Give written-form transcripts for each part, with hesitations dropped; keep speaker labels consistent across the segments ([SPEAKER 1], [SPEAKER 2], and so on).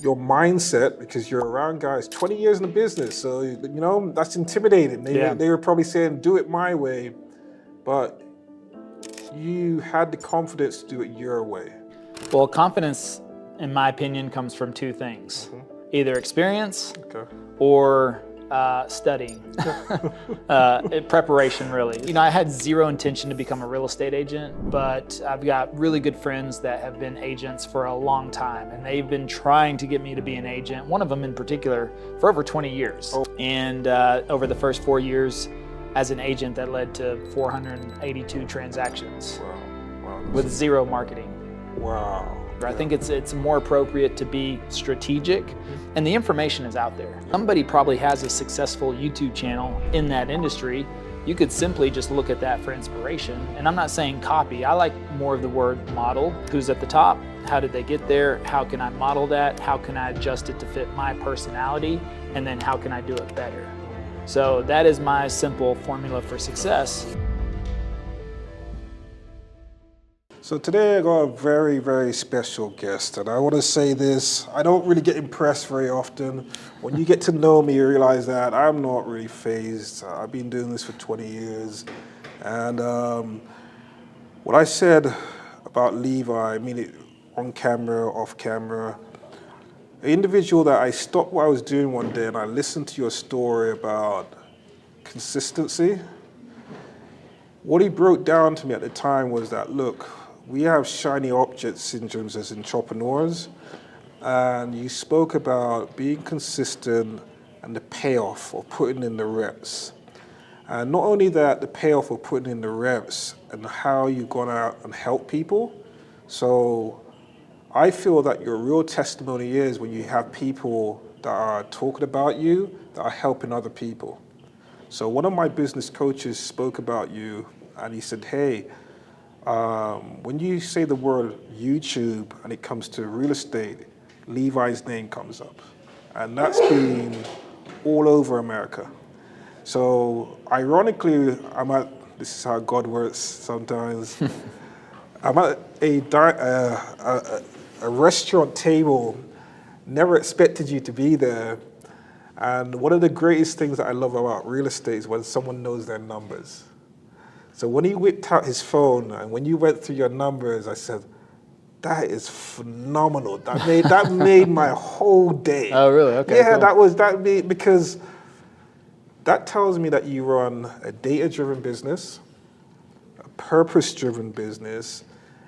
[SPEAKER 1] your mindset, because you're around guys 20 years in the business, so that's intimidating. They were probably saying, do it my way, but you had the confidence to do it your way.
[SPEAKER 2] Well, confidence, in my opinion, comes from two things. Either experience or studying. Preparation, really. I had zero intention to become a real estate agent, but I've got really good friends that have been agents for a long time, and they've been trying to get me to be an agent, one of them in particular, for over 20 years. And over the first 4 years as an agent, that led to 482 transactions with zero marketing.
[SPEAKER 1] Wow.
[SPEAKER 2] I think it's more appropriate to be strategic, and the information is out there. Somebody probably has a successful YouTube channel in that industry. You could simply just look at that for inspiration. And I'm not saying copy. I like more of the word model. Who's at the top? How did they get there? How can I model that? How can I adjust it to fit my personality? And then how can I do it better? So that is my simple formula for success.
[SPEAKER 1] So today I got a very, very special guest, and I want to say this, I don't really get impressed very often. When you get to know me, you realize that I'm not really fazed. I've been doing this for 20 years, and what I said about Levi, I mean it on camera, off camera. An individual that I stopped what I was doing one day and I listened to your story about consistency. What he broke down to me at the time was that, look, we have shiny object syndromes as entrepreneurs, and you spoke about being consistent and the payoff of putting in the reps. And not only that, the payoff of putting in the reps and how you've gone out and helped people. So I feel that your real testimony is when you have people that are talking about you, that are helping other people. So one of my business coaches spoke about you, and he said, hey, when you say the word YouTube and it comes to real estate, Levi's name comes up. And that's been all over America. So ironically, this is how God works sometimes, I'm at a restaurant table, never expected you to be there. And one of the greatest things that I love about real estate is when someone knows their numbers. So when he whipped out his phone and when you went through your numbers, I said, that is phenomenal. That made my whole day.
[SPEAKER 2] Oh, really? Okay.
[SPEAKER 1] Yeah,
[SPEAKER 2] cool.
[SPEAKER 1] that made, because that tells me that you run a data-driven business, a purpose-driven business,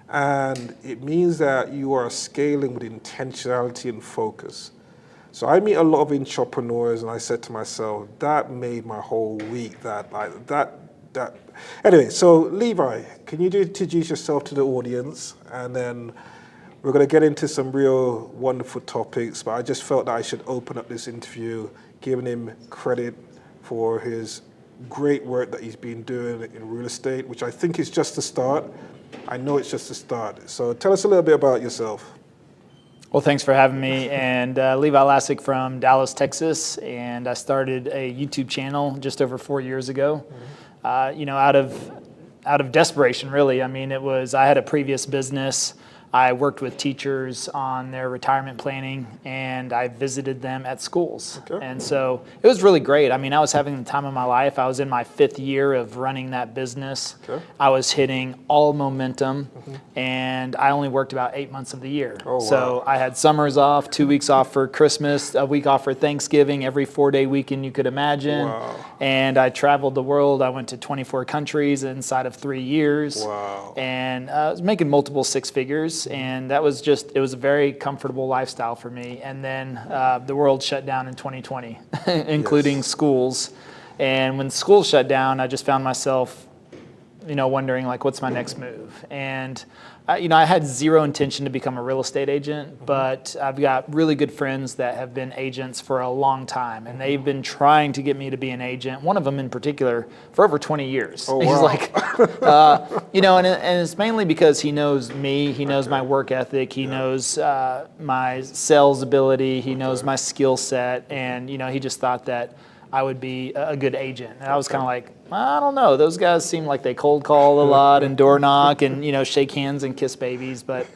[SPEAKER 1] and it means that you are scaling with intentionality and focus. So I meet a lot of entrepreneurs, and I said to myself, that made my whole week. Anyway, so Levi, can you introduce yourself to the audience, and then we're going to get into some real wonderful topics. But I just felt that I should open up this interview, giving him credit for his great work that he's been doing in real estate, which I think is just the start. I know it's just the start. So tell us a little bit about yourself.
[SPEAKER 2] Well, thanks for having me. And Levi Lassick from Dallas, Texas, and I started a YouTube channel just over 4 years ago. Out of desperation, really. I mean, I had a previous business. I worked with teachers on their retirement planning, and I visited them at schools. Okay. And so it was really great. I mean, I was having the time of my life. I was in my 5th year of running that business. Okay. I was hitting all momentum, and I only worked about 8 months of the year. Oh, wow. So I had summers off, 2 weeks off for Christmas, a week off for Thanksgiving, every 4-day weekend you could imagine. Wow. And I traveled the world. I went to 24 countries inside of 3 years. Wow. And I was making multiple 6 figures. And that was it was a very comfortable lifestyle for me. And then the world shut down in 2020, including schools. And when schools shut down, I just found myself, wondering what's my next move? And I had zero intention to become a real estate agent, but I've got really good friends that have been agents for a long time, and they've been trying to get me to be an agent, one of them in particular, for over 20 years. Oh, wow. He's and it's mainly because he knows me, he knows my work ethic, he knows my sales ability, he knows my skill set, and, he just thought that I would be a good agent. And I was kind of like, I don't know. Those guys seem like they cold call a lot and door knock and, shake hands and kiss babies. But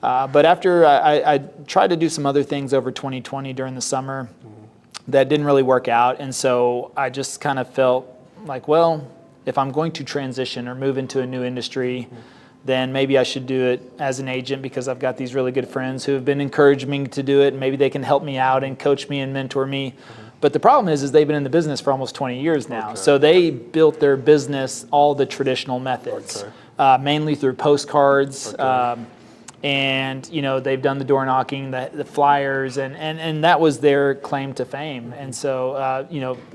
[SPEAKER 2] But after I tried to do some other things over 2020 during the summer that didn't really work out. And so I just kind of felt like, well, if I'm going to transition or move into a new industry, then maybe I should do it as an agent because I've got these really good friends who have been encouraging me to do it. And maybe they can help me out and coach me and mentor me. But the problem is they've been in the business for almost 20 years now.
[SPEAKER 1] Okay.
[SPEAKER 2] So they built their business all the traditional methods, mainly through postcards. And they've done the door knocking, the flyers, and that was their claim to fame. And so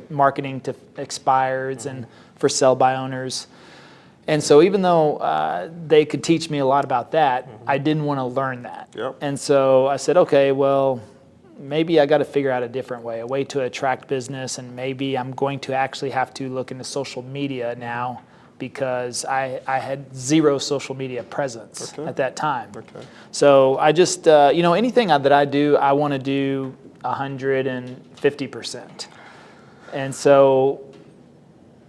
[SPEAKER 2] marketing to expireds and for sell by owners. And so even though they could teach me a lot about that, I didn't want to learn that.
[SPEAKER 1] Yep.
[SPEAKER 2] And so I said, okay, well, maybe I got to figure out a way to attract business, and maybe I'm going to actually have to look into social media now, because I had zero social media presence at that time.
[SPEAKER 1] Okay.
[SPEAKER 2] So I just, anything that I do, I want to do 150%. And so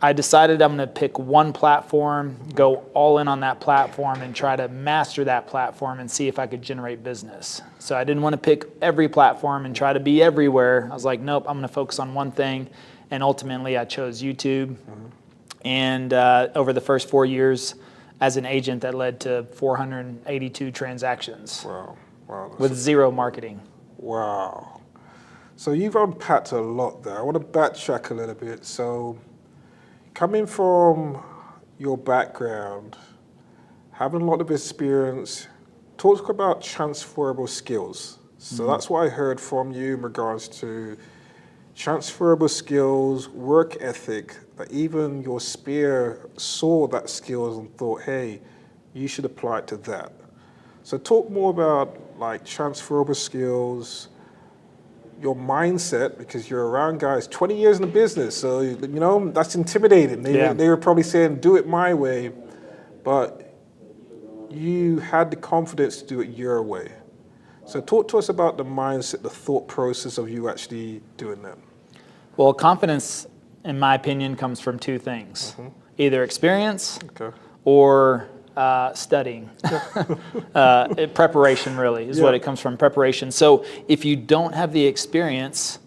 [SPEAKER 2] I decided I'm going to pick one platform, go all in on that platform, and try to master that platform and see if I could generate business. So I didn't want to pick every platform and try to be everywhere. I was like, nope, I'm going to focus on one thing. And ultimately, I chose YouTube. And over the first 4 years as an agent, that led to 482 transactions.
[SPEAKER 1] Wow.
[SPEAKER 2] With zero marketing.
[SPEAKER 1] Wow. So you've unpacked a lot there. I want to backtrack a little bit. So coming from your background, having a lot of experience, talk about transferable skills. So that's what I heard from you in regards to transferable skills, work ethic, that even your spear saw that skills and thought, hey, you should apply it to that. So talk more about like transferable skills, your mindset, because you're around guys 20 years in the business, so that's intimidating. They were probably saying, do it my way, but you had the confidence to do it your way. So talk to us about the mindset, the thought process of you actually doing that.
[SPEAKER 2] Well, confidence, in my opinion, comes from two things. Either experience or studying. Preparation, really, is what it comes from, preparation. So if you don't have the experience,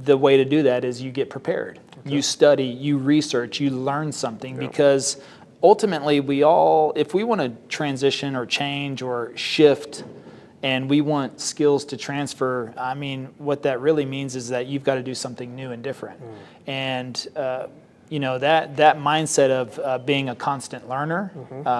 [SPEAKER 2] the way to do that is you get prepared. You study, you research, you learn something, because ultimately if we want to transition or change or shift, and we want skills to transfer, I mean, what that really means is that you've got to do something new and different. And that mindset of being a constant learner,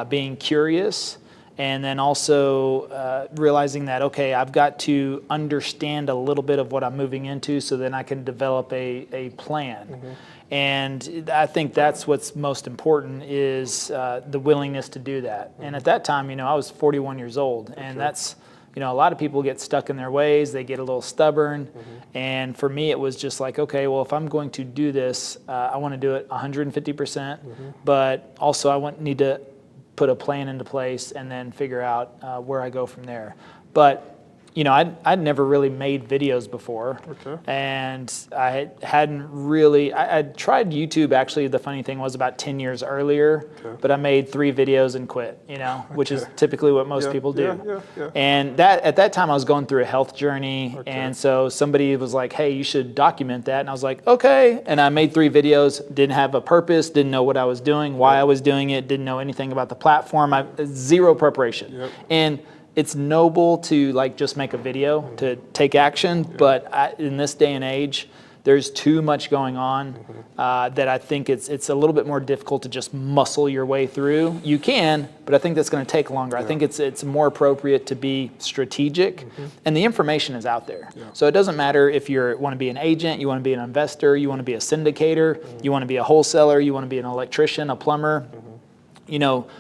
[SPEAKER 2] being curious, and then also realizing that, okay, I've got to understand a little bit of what I'm moving into so then I can develop a plan. And I think that's what's most important, is the willingness to do that. And at that time, I was 41 years old, and that's, a lot of people get stuck in their ways, they get a little stubborn. And for me, it was just like, okay, well, if I'm going to do this, I want to do it 150%, but also I need to put a plan into place and then figure out where I go from there. But I'd never really made videos before, and I hadn't really. I'd tried YouTube. Actually, the funny thing was about 10 years earlier, but I made 3 videos and quit. Which is typically what most people do. And at that time, I was going through a health journey, and so somebody was like, "Hey, you should document that." And I was like, "Okay." And I made 3 videos. Didn't have a purpose. Didn't know what I was doing, why I was doing it. Didn't know anything about the platform. Zero preparation. And it's noble to just make a video, to take action, but in this day and age, there's too much going on that I think it's a little bit more difficult to just muscle your way through. You can, but I think that's going to take longer. I think it's more appropriate to be strategic, and the information is out there. So it doesn't matter if you want to be an agent, you want to be an investor, you want to be a syndicator, you want to be a wholesaler, you want to be an electrician, a plumber.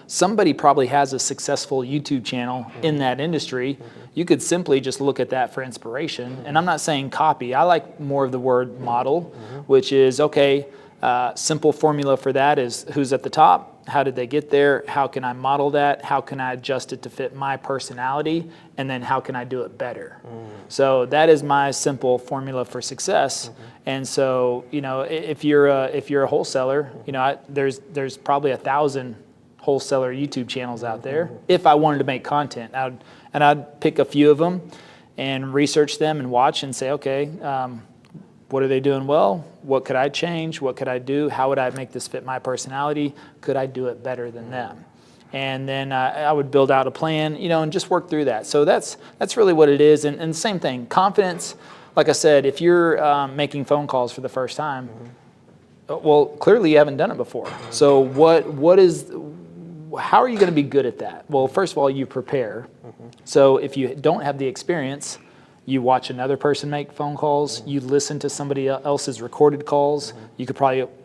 [SPEAKER 2] Somebody probably has a successful YouTube channel in that industry. You could simply just look at that for inspiration. And I'm not saying copy. I like more of the word model, which is, okay, simple formula for that is who's at the top, how did they get there, how can I model that, how can I adjust it to fit my personality, and then how can I do it better. So that is my simple formula for success. And so, if you're a wholesaler, there's probably 1,000 wholesaler YouTube channels out there. If I wanted to make content, I'd pick a few of them and research them and watch and say, okay, what are they doing well? What could I change? What could I do? How would I make this fit my personality? Could I do it better than them? And then I would build out a plan, and just work through that. So that's really what it is. And the same thing, confidence. Like I said, if you're making phone calls for the first time, well, clearly you haven't done it before. So how are you going to be good at that? Well, first of all, you prepare. So if you don't have the experience, you watch another person make phone calls. You listen to somebody else's recorded calls. You could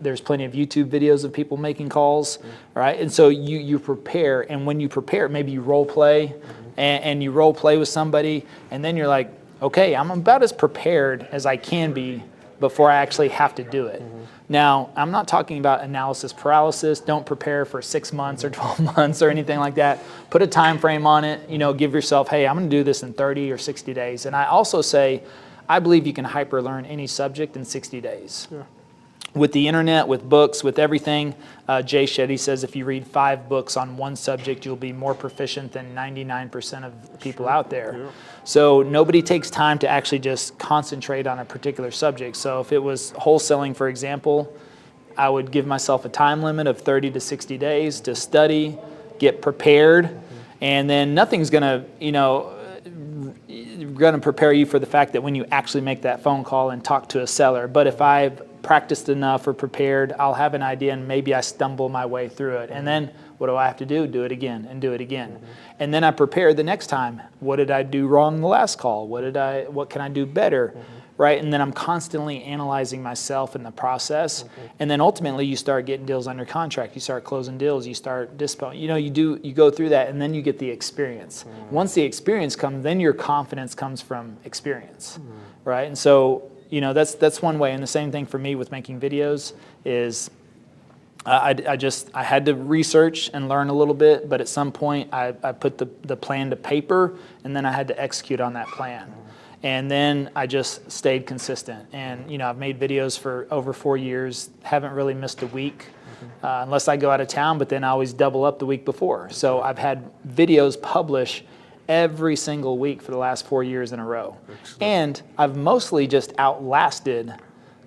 [SPEAKER 2] there's plenty of YouTube videos of people making calls, right? And so you prepare, and when you prepare, maybe you role play, and you role play with somebody, and then you're like, okay, I'm about as prepared as I can be before I actually have to do it. Now, I'm not talking about analysis paralysis. Don't prepare for 6 months or 12 months or anything like that. Put a time frame on it. Give yourself, hey, I'm going to do this in 30 or 60 days. And I also say, I believe you can hyper learn any subject in 60 days. Yeah. With the internet, with books, with everything, Jay Shetty says if you read 5 books on one subject, you'll be more proficient than 99% of people out there. Yeah. So nobody takes time to actually just concentrate on a particular subject. So if it was wholesaling, for example, I would give myself a time limit of 30 to 60 days to study, get prepared, and then nothing's going to prepare you for the fact that when you actually make that phone call and talk to a seller. But if I've practiced enough or prepared, I'll have an idea, and maybe I stumble my way through it. And then what do I have to do? Do it again and do it again. And then I prepare the next time. What did I do wrong in the last call? What can I do better? Right? And then I'm constantly analyzing myself in the process. And then ultimately you start getting deals under contract. You start closing deals. You start dispelling. You go through that, and then you get the experience. Once the experience comes, then your confidence comes from experience. Right? And so that's one way. And the same thing for me with making videos is I had to research and learn a little bit, but at some point I put the plan to paper, and then I had to execute on that plan. And then I just stayed consistent. And I've made videos for over 4 years, haven't really missed a week unless I go out of town, but then I always double up the week before. So I've had videos publish every single week for the last 4 years in a row. Excellent. And I've mostly just outlasted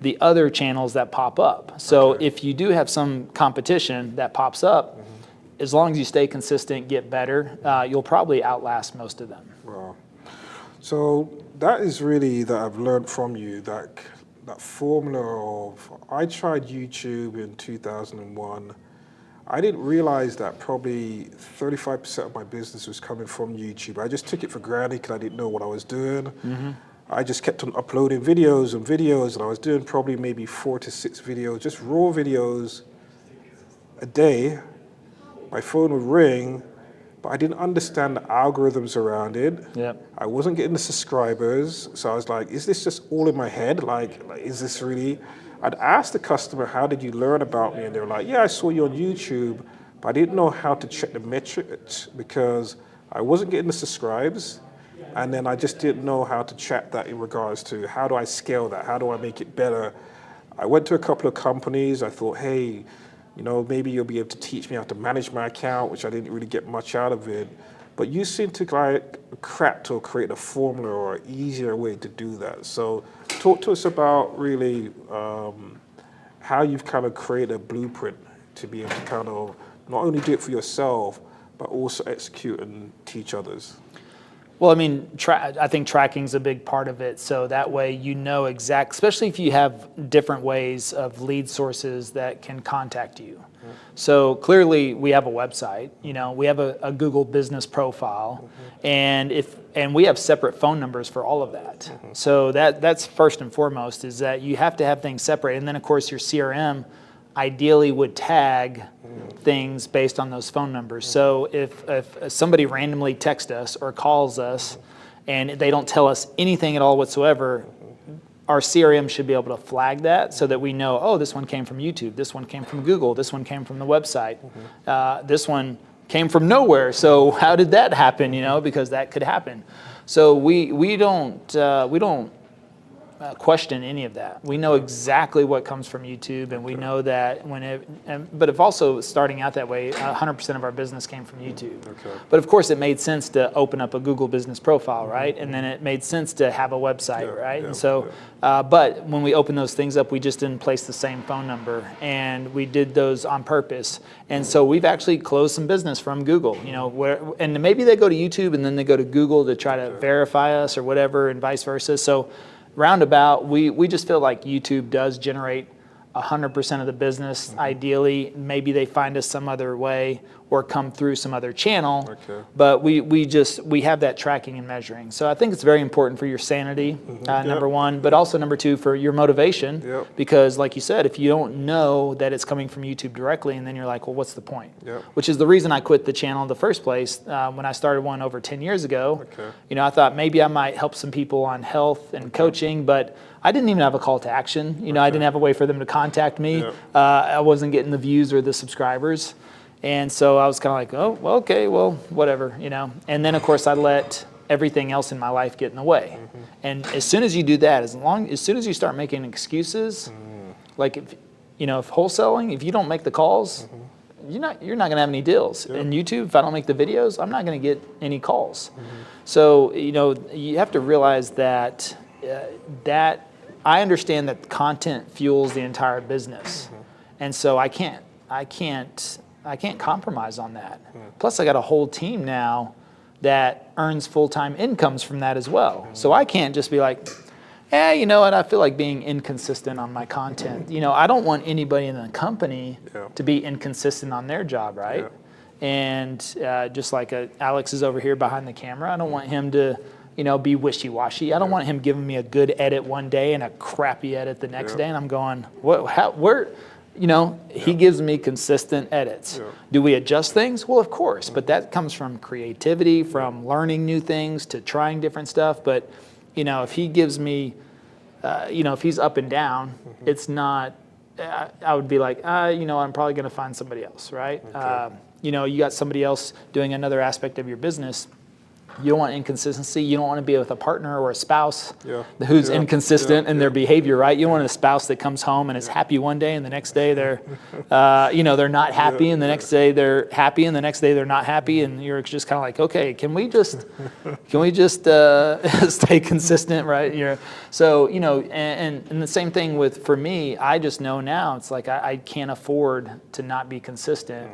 [SPEAKER 2] the other channels that pop up. So if you do have some competition that pops up, as long as you stay consistent, get better, you'll probably outlast most of them.
[SPEAKER 1] Wow. So that is really that I've learned from you, that formula of, I tried YouTube in 2001. I didn't realize that probably 35% of my business was coming from YouTube. I just took it for granted because I didn't know what I was doing. I just kept on uploading videos, and I was doing probably maybe 4 to 6 videos, just raw videos a day. My phone would ring, but I didn't understand the algorithms around it.
[SPEAKER 2] Yep.
[SPEAKER 1] I wasn't getting the subscribers, so I was like, is this just all in my head? Like is this really? I'd ask the customer, how did you learn about me? And they were like, yeah, I saw you on YouTube, but I didn't know how to check the metrics because I wasn't getting the subscribes. And then I just didn't know how to check that in regards to how do I scale that? How do I make it better? I went to a couple of companies. I thought, hey, maybe you'll be able to teach me how to manage my account, which I didn't really get much out of it. But you seem to craft or create a formula or an easier way to do that. So talk to us about really how you've kind of created a blueprint to be able to kind of not only do it for yourself, but also execute and teach others.
[SPEAKER 2] Well, I mean, I think tracking is a big part of it. So that way especially if you have different ways of lead sources that can contact you. So clearly we have a website, we have a Google business profile, and we have separate phone numbers for all of that. So that's first and foremost, is that you have to have things separate. And then of course your CRM ideally would tag things based on those phone numbers. So if somebody randomly texts us or calls us and they don't tell us anything at all whatsoever, our CRM should be able to flag that so that we know, oh, this one came from YouTube, this one came from Google, this one came from the website, this one came from nowhere. So how did that happen? Because that could happen. So we don't question any of that. We know exactly what comes from YouTube, and we know that but if also starting out that way, 100% of our business came from YouTube.
[SPEAKER 1] Okay.
[SPEAKER 2] But of course, it made sense to open up a Google business profile, right? And then it made sense to have a website, right? And so, but when we opened those things up, we just didn't place the same phone number, and we did those on purpose. And so we've actually closed some business from Google, and maybe they go to YouTube and then they go to Google to try to verify us or whatever, and vice versa. So roundabout, we just feel like YouTube does generate 100% of the business. Ideally, maybe they find us some other way or come through some other channel.
[SPEAKER 1] Okay.
[SPEAKER 2] But we have that tracking and measuring. So I think it's very important for your sanity, number one, but also number two, for your motivation.
[SPEAKER 1] Yep.
[SPEAKER 2] Because like you said, if you don't know that it's coming from YouTube directly, and then you're like, well, what's the point?
[SPEAKER 1] Yep.
[SPEAKER 2] Which is the reason I quit the channel in the first place. When I started one over 10 years ago, I thought maybe I might help some people on health and coaching, but I didn't even have a call to action. I didn't have a way for them to contact me.
[SPEAKER 1] Yep.
[SPEAKER 2] I wasn't getting the views or the subscribers. And so I was kind of like, oh, well, okay, well, whatever, And then, of course, I let everything else in my life get in the way. And as soon as you do that, as soon as you start making excuses, like if wholesaling, if you don't make the calls, you're not going to have any deals. In YouTube, if I don't make the videos, I'm not going to get any calls. So, you have to realize that I understand that content fuels the entire business. And so I can't compromise on that. Plus, I got a whole team now that earns full-time incomes from that as well. So I can't just be like, you know what, I feel like being inconsistent on my content. I don't want anybody in the company to be inconsistent on their job, right? And just like Alex is over here behind the camera, I don't want him to be wishy-washy. I don't want him giving me a good edit one day and a crappy edit the next day, and I'm going, where? He gives me consistent edits. Do we adjust things? Well, of course, but that comes from creativity, from learning new things to trying different stuff. But, if he gives me, if he's up and down, it's not, I would be like, I'm probably going to find somebody else, right? You got somebody else doing another aspect of your business. You don't want inconsistency. You don't want to be with a partner or a spouse who's inconsistent in their behavior, right? You don't want a spouse that comes home and is happy one day and the next day they're, they're not happy, and the next day they're happy, and the next day they're not happy, and you're just kind of like, okay, can we just stay consistent, right? So and the same thing for me. I just know now it's like I can't afford to not be consistent.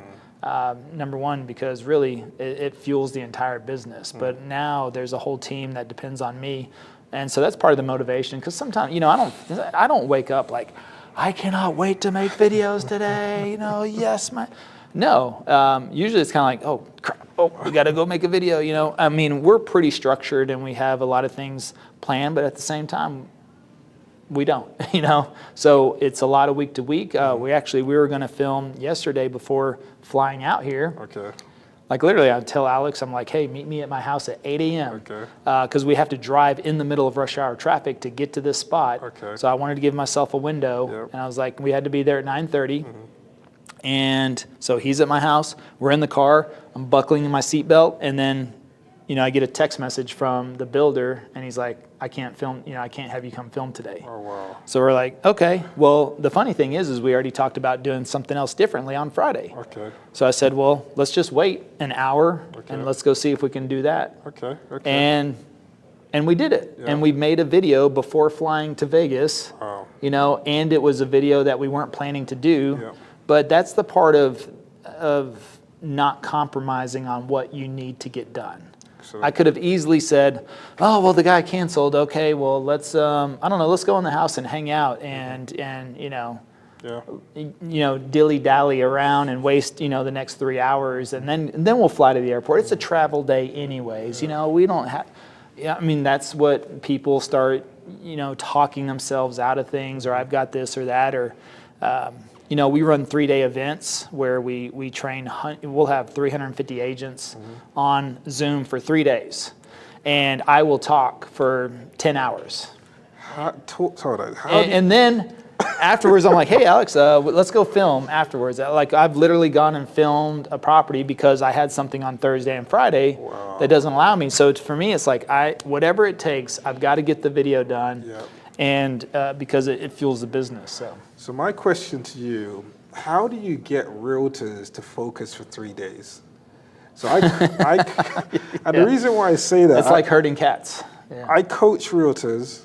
[SPEAKER 2] Number one, because really it fuels the entire business. But now there's a whole team that depends on me, and so that's part of the motivation. Because sometimes, I don't wake up like, I cannot wait to make videos today. Yes, no. Usually it's kind of like, oh crap, we got to go make a video. I mean, we're pretty structured and we have a lot of things planned, but at the same time, we don't, So it's a lot of week to week. We were going to film yesterday before flying out here.
[SPEAKER 1] Okay.
[SPEAKER 2] Like literally, I'd tell Alex, I'm like, hey, meet me at my house at 8 a.m.
[SPEAKER 1] Okay.
[SPEAKER 2] Because we have to drive in the middle of rush hour traffic to get to this spot.
[SPEAKER 1] Okay.
[SPEAKER 2] So I wanted to give myself a window. And I was like, we had to be there at 9:30. And so he's at my house. We're in the car. I'm buckling in my seatbelt. And then, I get a text message from the builder, and he's like, I can't film, I can't have you come film today.
[SPEAKER 1] Oh, wow.
[SPEAKER 2] So we're like, okay. Well, the funny thing is we already talked about doing something else differently on Friday.
[SPEAKER 1] Okay.
[SPEAKER 2] So I said, well, let's just wait an hour and let's go see if we can do that.
[SPEAKER 1] Okay.
[SPEAKER 2] And we did it. And we made a video before flying to Vegas, and it was a video that we weren't planning to do. But that's the part of not compromising on what you need to get done. I could have easily said, oh, well, the guy canceled. Okay, well, let's, let's go in the house and hang out and dilly-dally around and waste, the next 3 hours. And then we'll fly to the airport. It's a travel day anyways. We don't have, that's what people start, talking themselves out of things, or I've got this or that, or, we run 3-day events where we train, we'll have 350 agents on Zoom for 3 days. And I will talk for 10 hours. And then afterwards, I'm like, hey, Alex, let's go film afterwards. Like, I've literally gone and filmed a property because I had something on Thursday and Friday that doesn't allow me. So for me, it's like, whatever it takes, I've got to get the video done. and because it fuels the business.
[SPEAKER 1] So my question to you, how do you get realtors to focus for 3 days? So and the reason why I say that,
[SPEAKER 2] it's like herding cats. Yeah.
[SPEAKER 1] I coach realtors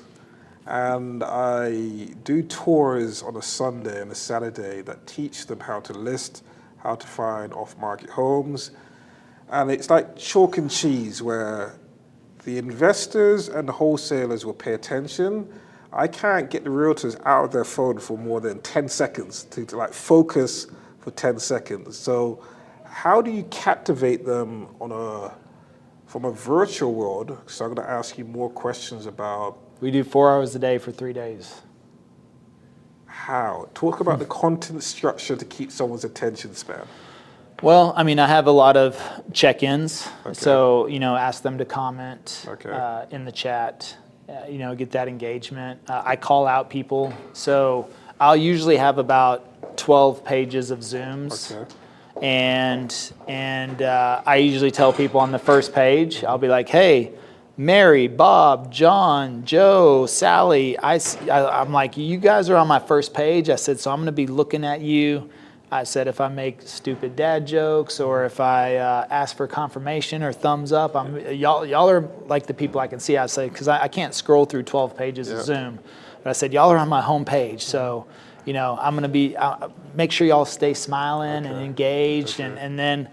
[SPEAKER 1] and I do tours on a Sunday and a Saturday that teach them how to list, how to find off-market homes. And it's like chalk and cheese where the investors and the wholesalers will pay attention. I can't get the realtors out of their phone for more than 10 seconds to like focus for 10 seconds. So how do you captivate them from a virtual world? So I'm going to ask you more questions about.
[SPEAKER 2] We do 4 hours a day for 3 days.
[SPEAKER 1] How? Talk about the content structure to keep someone's attention span.
[SPEAKER 2] Well, I mean, I have a lot of check-ins. Okay. So, ask them to comment in the chat, get that engagement. I call out people. So I'll usually have about 12 pages of Zooms. Okay. And I usually tell people on the first page, I'll be like, hey, Mary, Bob, John, Joe, Sally, I'm like, you guys are on my first page. I said, so I'm going to be looking at you. I said, if I make stupid dad jokes or if I ask for confirmation or thumbs up, y'all are like the people I can see. I say, because I can't scroll through 12 pages of Zoom. But I said, y'all are on my home page. So, I'm going to be, make sure y'all stay smiling and engaged. And then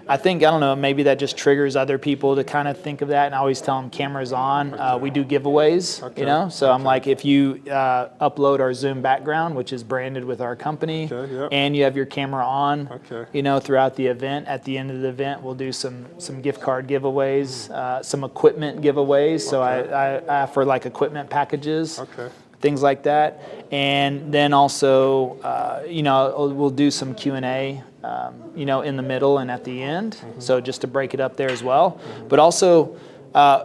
[SPEAKER 2] I think, I don't know, maybe that just triggers other people to kind of think of that. And I always tell them cameras on. We do giveaways, So I'm like, if you upload our Zoom background, which is branded with our company, and you have your camera on, throughout the event, at the end of the event, we'll do some gift card giveaways, some equipment giveaways. So I offer like equipment packages. Things like that. And then also, we'll do some Q&A, in the middle and at the end. So just to break it up there as well. But also,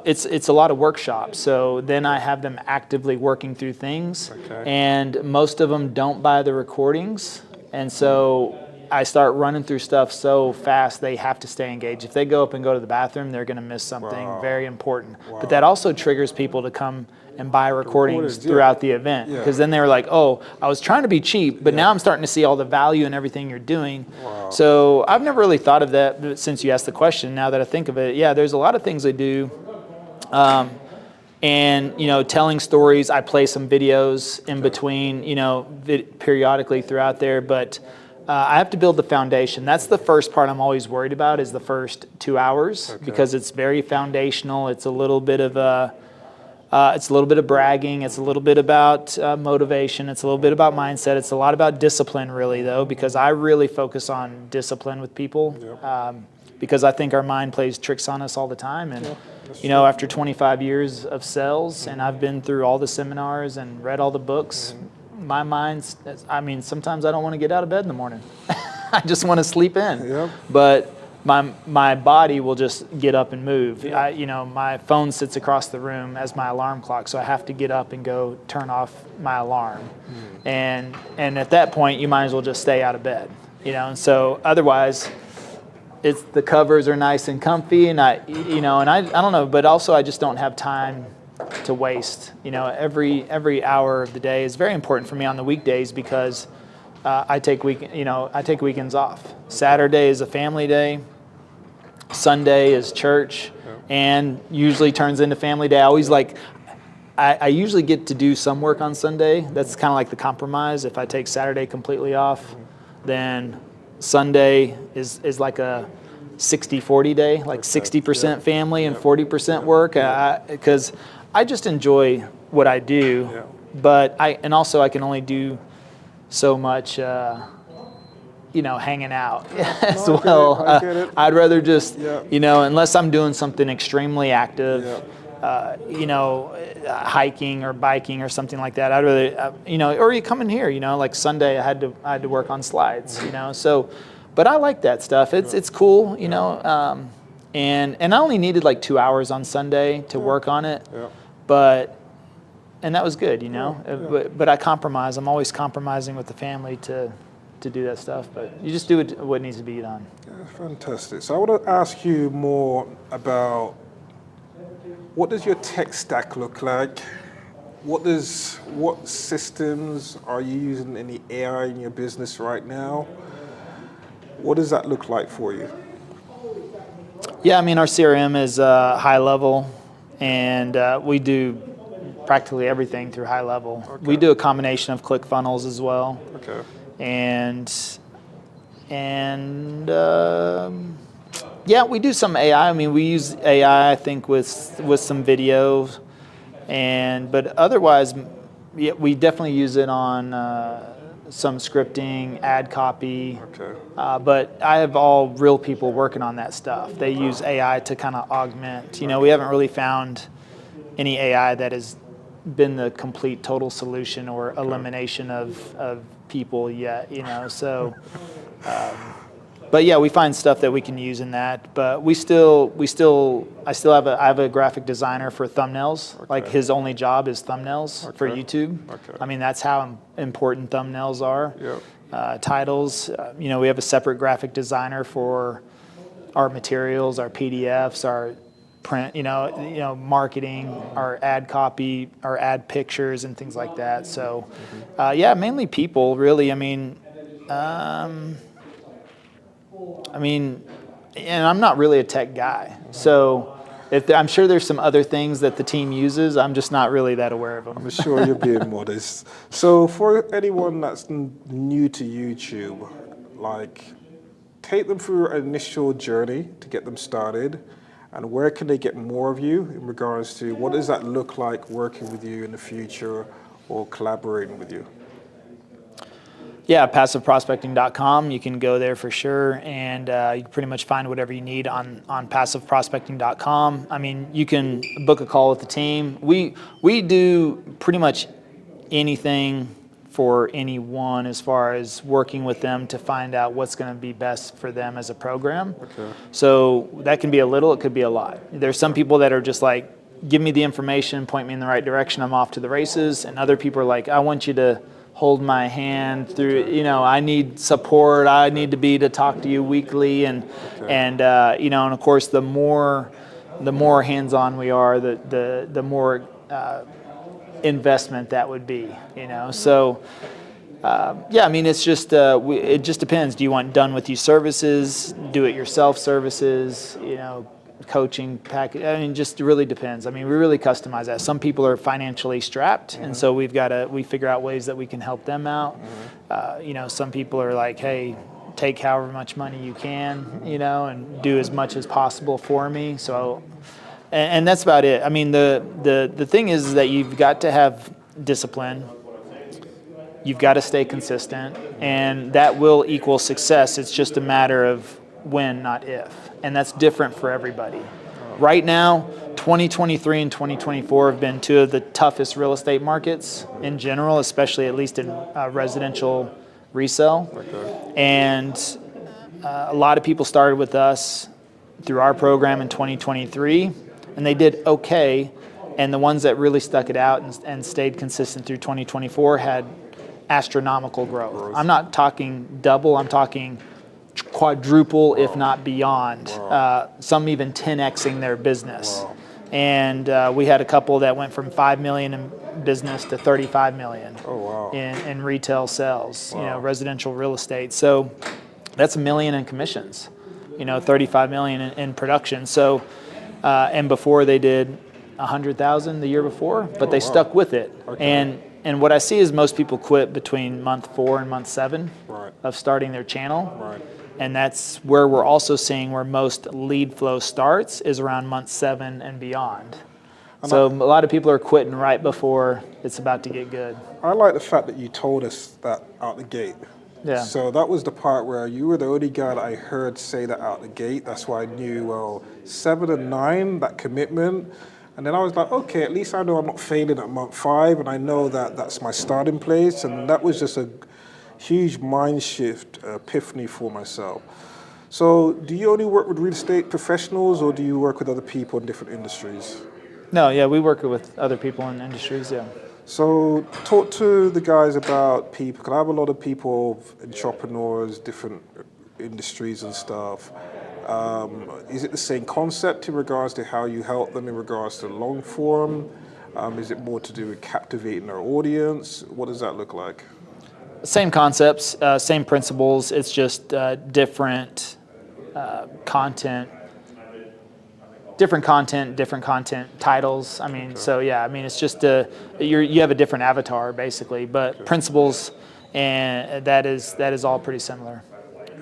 [SPEAKER 2] it's a lot of workshops. So then I have them actively working through things. And most of them don't buy the recordings. And so I start running through stuff so fast they have to stay engaged. If they go up and go to the bathroom, they're going to miss something very important. But that also triggers people to come and buy recordings throughout the event. Because then they were like, oh, I was trying to be cheap, but now I'm starting to see all the value in everything you're doing. So I've never really thought of that, but since you asked the question, now that I think of it, there's a lot of things I do. And, telling stories, I play some videos in between, periodically throughout there, but I have to build the foundation. That's the first part I'm always worried about is the first 2 hours because it's very foundational. It's a little bit of bragging. It's a little bit about motivation. It's a little bit about mindset. It's a lot about discipline, really, though, because I really focus on discipline with people because I think our mind plays tricks on us all the time. And, after 25 years of sales and I've been through all the seminars and read all the books, my mind's, sometimes I don't want to get out of bed in the morning. I just want to sleep in. But my body will just get up and move. My phone sits across the room as my alarm clock, so I have to get up and go turn off my alarm. And at that point, you might as well just stay out of bed. And so otherwise, it's the covers are nice and comfy, and I don't know, but also I just don't have time to waste. Every hour of the day is very important for me on the weekdays because I take weekends off. Saturday is a family day. Sunday is church, and usually turns into family day. I usually get to do some work on Sunday. That's kind of like the compromise. If I take Saturday completely off, then Sunday is like a 60-40 day, like 60% family and 40% work. Because I just enjoy what I do, but I can only do so much, hanging out as well.
[SPEAKER 1] I get it.
[SPEAKER 2] I'd rather just, unless I'm doing something extremely active, hiking or biking or something like that. I'd rather, or you come in here, like Sunday I had to work on slides, so, but I like that stuff. It's cool, and I only needed like 2 hours on Sunday to work on it, and that was good, but I compromise. I'm always compromising with the family to do that stuff, but you just do what needs to be done.
[SPEAKER 1] Yeah, fantastic. So I want to ask you more about what does your tech stack look like? what systems are you using any AI in your business right now? What does that look like for you?
[SPEAKER 2] Yeah, I mean, our CRM is high level, and we do practically everything through high level.
[SPEAKER 1] Okay.
[SPEAKER 2] We do a combination of ClickFunnels as well,
[SPEAKER 1] Okay.
[SPEAKER 2] and yeah, we do some AI. I mean, we use AI, I think, with some videos, but otherwise, yeah, we definitely use it on some scripting, ad copy.
[SPEAKER 1] Okay.
[SPEAKER 2] But I have all real people working on that stuff. They use AI to kind of augment. You know, we haven't really found any AI that has been the complete total solution or elimination of people yet. You know, so. But yeah, we find stuff that we can use in that. But I still have a graphic designer for thumbnails.
[SPEAKER 1] Okay.
[SPEAKER 2] Like his only job is thumbnails for
[SPEAKER 1] Okay.
[SPEAKER 2] YouTube.
[SPEAKER 1] Okay.
[SPEAKER 2] I mean, that's how important thumbnails are.
[SPEAKER 1] Yep.
[SPEAKER 2] Titles. You know, we have a separate graphic designer for our materials, our PDFs, our print. You know, marketing, our ad copy, our ad pictures, and things like that. So, yeah, mainly people. Really, I mean. And I'm not really a tech guy, so I'm sure there's some other things that the team uses. I'm just not really that aware of them.
[SPEAKER 1] I'm sure you're being modest. So for anyone that's new to YouTube, like, take them through an initial journey to get them started, and where can they get more of you in regards to what does that look like working with you in the future or collaborating with you?
[SPEAKER 2] Yeah, passiveprospecting.com. You can go there for sure, and you can pretty much find whatever you need on passiveprospecting.com. I mean, you can book a call with the team. We do pretty much anything for anyone as far as working with them to find out what's going to be best for them as a program.
[SPEAKER 1] Okay.
[SPEAKER 2] So that can be a little, it could be a lot. There's some people that are just like, give me the information, point me in the right direction, I'm off to the races. And other people are like, I want you to hold my hand through, you know, I need support, I need to talk to you weekly, and you know, and of course the more hands-on we are, the more investment that would be, you know. So yeah, I mean, it's just it just depends. Do you want done with you services, do it yourself services, you know, coaching package? I mean, just really depends. I mean, we really customize that. Some people are financially strapped, and so we figure out ways that we can help them out. You know, some people are like, hey, take however much money you can, you know, and do as much as possible for me. So, and that's about it. I mean, the thing is that you've got to have discipline. You've got to stay consistent, and that will equal success. It's just a matter of when, not if. And that's different for everybody. Right now, 2023 and 2024 have been two of the toughest real estate markets in general, especially at least in residential resale.
[SPEAKER 1] Okay.
[SPEAKER 2] And a lot of people started with us through our program in 2023, and they did okay. And the ones that really stuck it out and stayed consistent through 2024 had astronomical growth. I'm not talking double, I'm talking quadruple, if not beyond. Some even 10xing their business. And we had a couple that went from 5 million in business to 35 million in retail sales, you know, residential real estate. So that's $1 million in commissions, you know, 35 million in production. So, and before they did 100,000 the year before, but they stuck with it. And what I see is most people quit between month 4 and month 7 of starting their channel. And that's where we're also seeing where most lead flow starts is around month 7 and beyond. So a lot of people are quitting right before it's about to get good.
[SPEAKER 1] I like the fact that you told us that out the gate.
[SPEAKER 2] Yeah.
[SPEAKER 1] So that was the part where you were the only guy that I heard say that out the gate. That's why I knew, well, 7 and 9, that commitment. And then I was like, okay, at least I know I'm not failing at month 5, and I know that that's my starting place. And that was just a huge mind shift, epiphany for myself. So do you only work with real estate professionals, or do you work with other people in different industries?
[SPEAKER 2] No, yeah, we work with other people in industries, yeah.
[SPEAKER 1] So talk to the guys about people, because I have a lot of people, entrepreneurs, different industries and stuff. Is it the same concept in regards to how you help them in regards to long form? Is it more to do with captivating our audience? What does that look like?
[SPEAKER 2] Same concepts, same principles. It's just different content. Different content titles. I mean, so yeah, I mean, it's just you have a different avatar basically, but principles, and that is all pretty similar.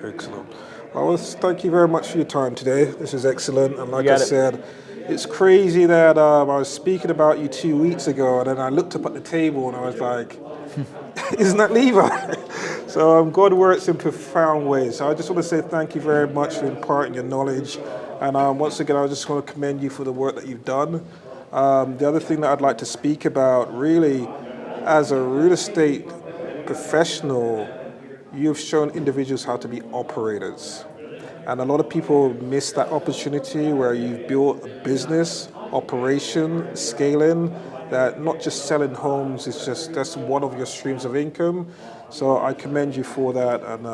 [SPEAKER 1] Excellent. Well, thank you very much for your time today. This is excellent. And like I
[SPEAKER 2] got it.
[SPEAKER 1] said, it's crazy that I was speaking about you 2 weeks ago, and then I looked up at the table and I was like, isn't that Levi? So God works in profound ways. So I just want to say thank you very much for imparting your knowledge. And once again, I just want to commend you for the work that you've done. The other thing that I'd like to speak about, really, as a real estate professional, you've shown individuals how to be operators. And a lot of people miss that opportunity where you've built a business, operation, scaling, that not just selling homes, it's just that's one of your streams of income. So I commend you for that and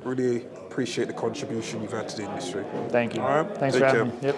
[SPEAKER 1] really appreciate the contribution you've had to the industry.
[SPEAKER 2] Thank you.
[SPEAKER 1] All right?
[SPEAKER 2] Thanks
[SPEAKER 1] Take
[SPEAKER 2] for
[SPEAKER 1] care.
[SPEAKER 2] having me. Yep.